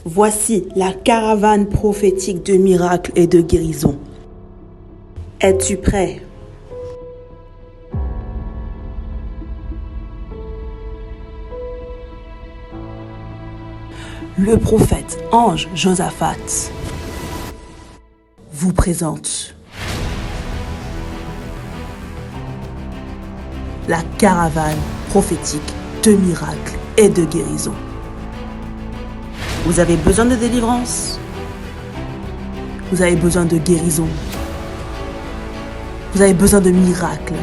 Voici la caravane prophétique de miracles et de guérison. Es-tu prêt? Le prophète ange Josaphat vous présente la caravane prophétique de miracles et de guérison. Vous avez besoin de délivrance? Vous avez besoin de guérison? Vous avez besoin de miracles?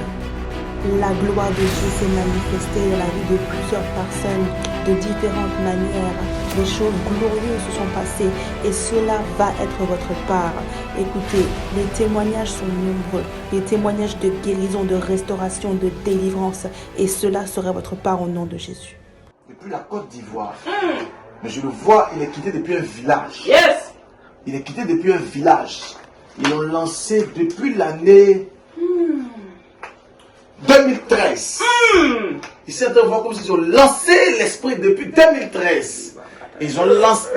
La gloire de Dieu s'est manifestée dans la vie de plusieurs personnes de différentes manières. Des choses glorieuses se sont passées et cela va être votre part. Écoutez, les témoignages sont nombreux. Les témoignages de guérison, de restauration, de délivrance. Et cela sera votre part au nom de Jésus. Depuis la Côte d'Ivoire. Mais je le vois, il est quitté depuis un village. Yes! Il est quitté depuis un village. Ils l'ont lancé depuis l'année 2013. Ici, on voit comme s'ils ont lancé l'esprit depuis 2013. Ils ont lancé...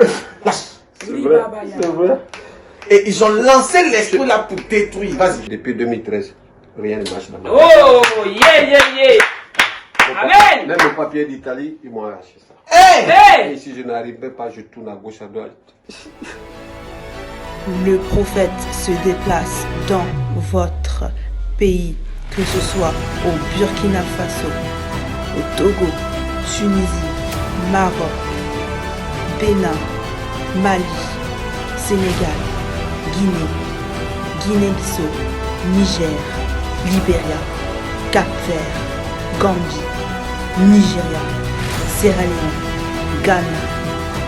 C'est vrai. C'est vrai. Et ils ont lancé l'esprit là pour détruire. Vas-y. Depuis 2013, rien ne marche dans ma vie. Oh, yeah. Amen. Même le papier d'Italie, ils m'ont arraché ça. Hey! Et si je n'arrive même pas, je tourne à gauche, à droite. Le prophète se déplace dans votre pays, que ce soit au Burkina Faso, au Togo, Tunisie, Maroc, Bénin, Mali, Sénégal, Guinée-Bissau, Niger, Libéria, Cap-Vert, Gambie, Nigeria, Sierra Leone, Ghana,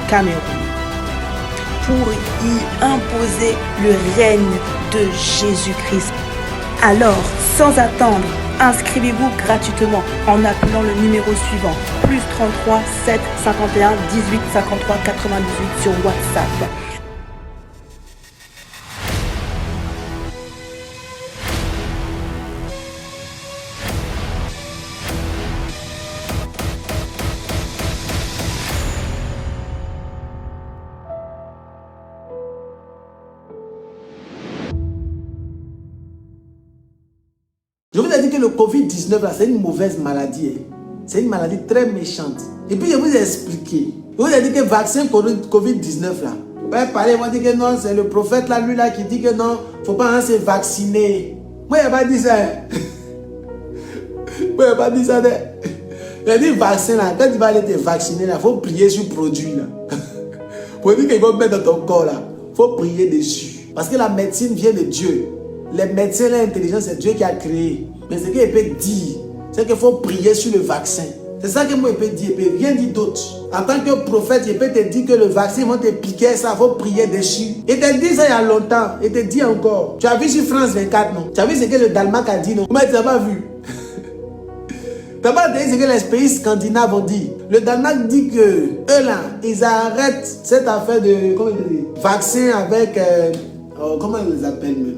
Cameroun, pour y imposer le règne de Jésus-Christ. Alors, sans attendre, inscrivez-vous gratuitement en appelant le numéro suivant, plus 33 7 51 18 53 98 sur WhatsApp. Je vous ai dit que le Covid-19, là, c'est une mauvaise maladie. C'est une maladie très méchante. Et puis, je vous ai expliqué. Je vous ai dit que le vaccin Covid-19, là, ouais, parler, moi, dit que non, c'est le prophète, là, lui, là, qui dit que non, il ne faut pas se vacciner. Moi, il n'a pas dit ça. Moi, il n'a pas dit ça. Il a dit vaccin, là, quand tu vas aller te vacciner, là, il faut prier sur le produit, là. Pour dire qu'il va mettre dans ton corps, là, il faut prier dessus. Parce que la médecine vient de Dieu. Les médecins, l'intelligence, c'est Dieu qui a créé. Mais ce qu'il peut dire, c'est qu'il faut prier sur le vaccin. C'est ça que moi, il peut dire. Il ne peut rien dire d'autre. En tant que prophète, il peut te dire que le vaccin, ils vont te piquer, ça, il faut prier dessus. Il te dit ça il y a longtemps. Il te dit encore. Tu as vu sur France 24, non? Tu as vu ce que le Danemark a dit, non? Mais tu n'as pas vu. Tu n'as pas dit ce que les pays scandinaves ont dit. Le Danemark dit que eux, là, ils arrêtent cette affaire de vaccin avec... comment ils les appellent même?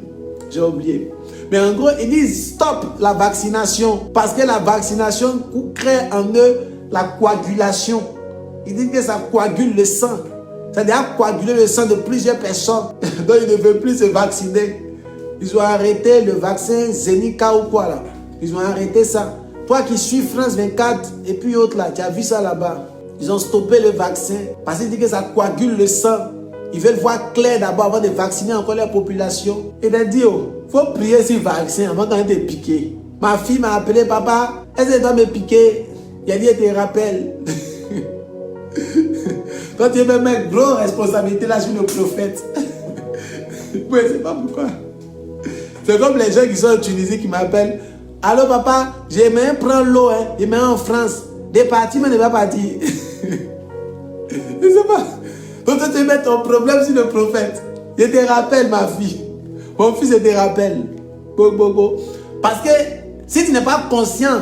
J'ai oublié. Mais en gros, ils disent stop la vaccination. Parce que la vaccination crée en eux la coagulation. Ils disent que ça coagule le sang. Ça a coagulé le sang de plusieurs personnes. Donc ils ne veulent plus se vacciner. Ils ont arrêté le vaccin Zenica ou quoi là. Ils ont arrêté ça. Toi qui suis France 24 et puis autres là, tu as vu ça là-bas. Ils ont stoppé le vaccin parce qu'ils disent que ça coagule le sang. Ils veulent voir clair d'abord avant de vacciner encore la population. Et ils disent, il faut prier sur le vaccin avant de te piquer. Ma fille m'a appelé, papa, est-ce qu'elle doit me piquer? Il a dit, elle te rappelle. Quand tu veux mettre grosse responsabilité là sur le prophète. Oui, c'est pas pourquoi. C'est comme les gens qui sont en Tunisie qui m'appellent. Allô papa, j'aimerais prendre l'eau, hein. J'aimerais en France. Des parties, mais ne va pas dire. Je sais pas. Donc tu te mets ton problème sur le prophète. Je te rappelle ma fille. Mon fils, je te rappelle. Parce que si tu n'es pas conscient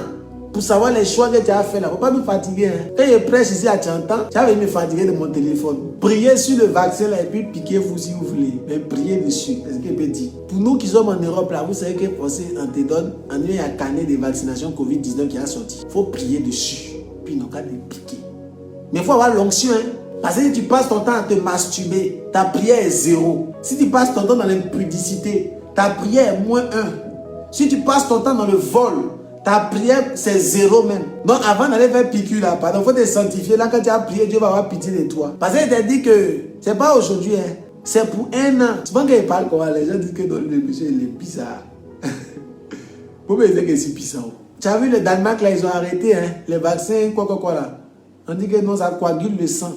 pour savoir les choix que tu as fait là, il ne faut pas me fatiguer. Hein. Quand je prêche ici à Chantan, tu vas me fatiguer de mon téléphone. Priez sur le vaccin là et puis piquez-vous si vous voulez. Mais priez dessus. C'est ce qu'il peut dire. Pour nous qui sommes en Europe là, vous savez que on te donne, il y a un carnet de vaccination Covid-19 qui a sorti. Il faut prier dessus. Puis nous, quand de piquer. Mais il faut avoir l'onction. Hein. Parce que si tu passes ton temps à te masturber, ta prière est 0. Si tu passes ton temps dans l'impudicité, ta prière est -1. Si tu passes ton temps dans le vol, ta prière c'est 0 même. Donc avant d'aller faire piqûre là, pardon, il faut te sanctifier. Là quand tu as prié, Dieu va avoir pitié de toi. Parce qu'il t'a dit que c'est pas aujourd'hui, hein, c'est pour 1 an. Souvent quand il parle comment les gens disent que dans le monsieur il est bizarre. Vous me dites que c'est bizarre. Tu as vu le Danemark là, ils ont arrêté hein, les vaccins, quoi là. On dit que non, ça coagule le sang.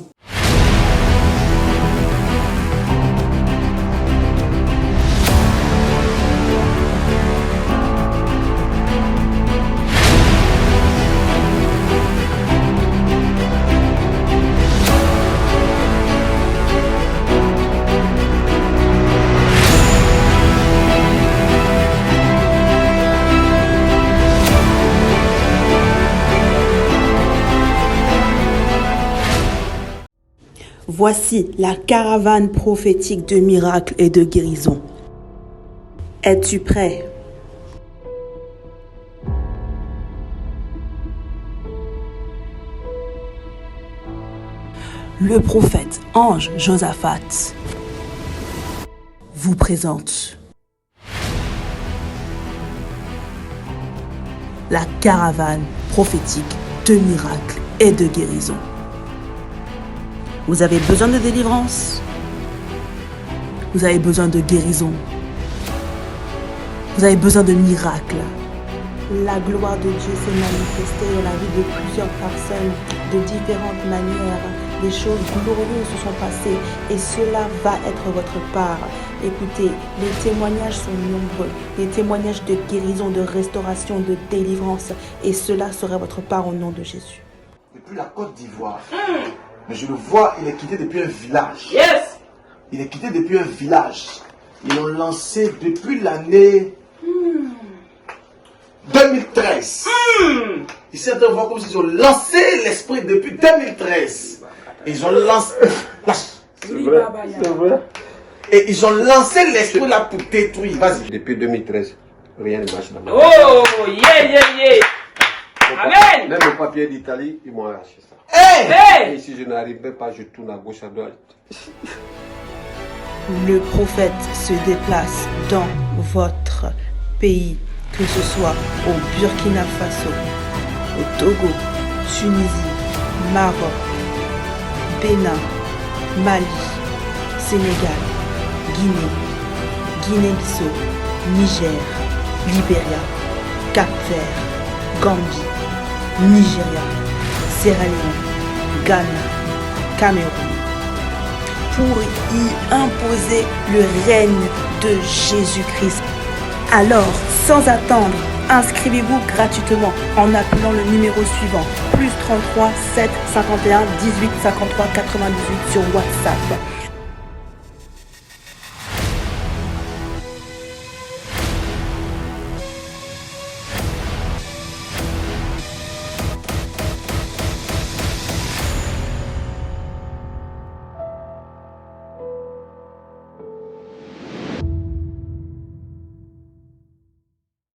Voici la caravane prophétique de miracles et de guérison. Es-tu prêt? Le prophète ange Josaphat vous présente la caravane prophétique de miracles et de guérison. Vous avez besoin de délivrance. Vous avez besoin de guérison. Vous avez besoin de miracles. La gloire de Dieu s'est manifestée dans la vie de plusieurs personnes de différentes manières. Des choses glorieuses se sont passées et cela va être votre part. Écoutez, les témoignages sont nombreux. Des témoignages de guérison, de restauration, de délivrance. Et cela sera votre part au nom de Jésus. Depuis la Côte d'Ivoire. Mais je le vois, il est quitté depuis un village. Yes. Il est quitté depuis un village. Ils l'ont lancé depuis l'année 2013. Ils sont en voir comme s'ils ont lancé l'esprit depuis 2013. Ils ont lancé... C'est vrai, c'est vrai. Et ils ont lancé l'esprit là pour détruire. Vas-y. Depuis 2013, rien ne marche dans ma vie. Oh, yeah. Amen. Même le papier d'Italie, ils m'ont arraché ça. Hey. Et si je n'arrivais pas, je tourne à gauche, à droite. Le prophète se déplace dans votre pays, que ce soit au Burkina Faso, au Togo, Tunisie, Maroc, Bénin, Mali, Sénégal, Guinée-Bissau, Niger, Libéria, Cap-Vert, Gambie, Nigeria, Sierra Leone, Ghana, Cameroun, pour y imposer le règne de Jésus-Christ. Alors, sans attendre, inscrivez-vous gratuitement en appelant le numéro suivant, +33 7 51 18 53 98 sur WhatsApp.